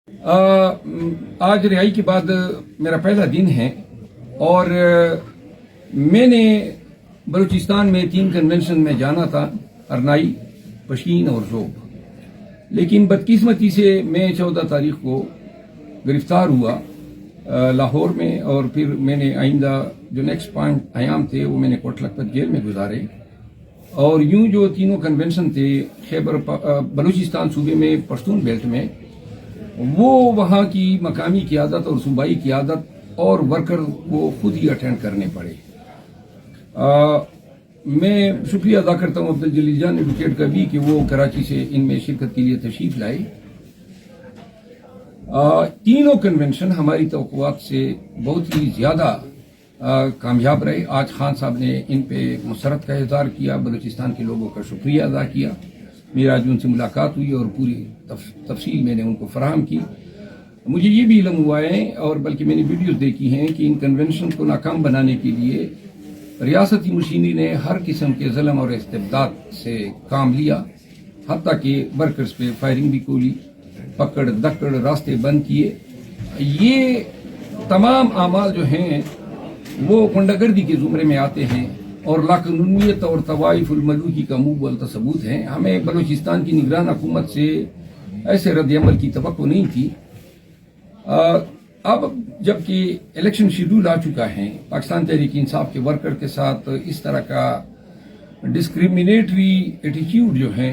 آج رہائی کے بعد میرا پہلا دن ہے اور میں نے بلوچستان میں 3 کنونشن میں جانا تھا، ارنائی، پشین اور ذوب، لیکن بدقسمتی سے میں 14 تاریخ کو گرفتار ہوا لاہور میں، اور پھر میں نے آئندہ جو نیکسٹ پوائنٹ ایام تھے وہ میں نے کوٹ لکھپت جیل میں گزارے، اور یوں جو تینوں کنونشن تھے خیبر بلوچستان صوبے میں پشتون بیلٹ میں، وہ وہاں کی مقامی قیادت اور صوبائی قیادت اور ورکر کو خود ہی اٹینڈ کرنے پڑے۔ میں شکریہ ادا کرتا ہوں عبدالجلیل جان ایڈوکیٹ کا بھی کہ وہ کراچی سے ان میں شرکت کے لیے تشریف لائے۔ تینوں کنونشن ہماری توقعات سے بہت ہی زیادہ کامیاب رہے۔ آج خان صاحب نے ان پہ مسرت کا اظہار کیا، بلوچستان کے لوگوں کا شکریہ ادا کیا۔ میرا آج ان سے ملاقات ہوئی اور پوری تفصیل میں نے ان کو فراہم کی۔ مجھے یہ بھی علم ہوا ہے، اور بلکہ میں نے ویڈیوز دیکھی ہیں، کہ ان کنونشن کو ناکام بنانے کے لیے ریاستی مشینری نے ہر قسم کے ظلم اور استبداد سے کام لیا، حتیٰ کہ ورکرز پہ فائرنگ بھی کھولی، پکڑ دکڑ، راستے بند کیے۔ یہ تمام اعمال جو ہیں وہ غنڈہ گردی کے زمرے میں آتے ہیں اور لاقانونیت اور طوائف الملوکی کا منہ ثبوت ہیں۔ ہمیں بلوچستان کی نگران حکومت سے ایسے رد عمل کی توقع نہیں تھی۔ اب جبکہ الیکشن شیڈول آ چکا ہے، پاکستان تحریک انصاف کے ورکر کے ساتھ اس طرح کا ڈسکریمنیٹری ایٹیٹیوڈ جو ہے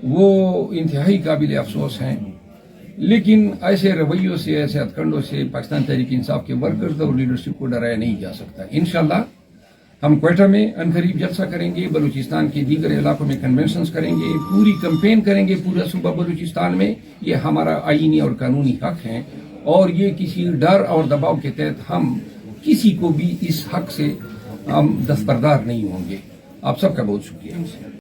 وہ انتہائی قابل افسوس ہیں، لیکن ایسے رویوں سے، ایسے ہتھکنڈوں سے پاکستان تحریک انصاف کے ورکرز اور لیڈرشپ کو ڈرایا نہیں جا سکتا۔ انشاءاللہ ہم کوئٹہ میں عنقریب جلسہ کریں گے، بلوچستان کے دیگر علاقوں میں کنونشنز کریں گے، پوری کمپین کریں گے پورا صوبہ بلوچستان میں۔ یہ ہمارا آئینی اور قانونی حق ہے، اور یہ کسی ڈر اور دباؤ کے تحت ہم کسی کو بھی اس حق سے ہم دستبردار نہیں ہوں گے۔ آپ سب کا بہت شکریہ۔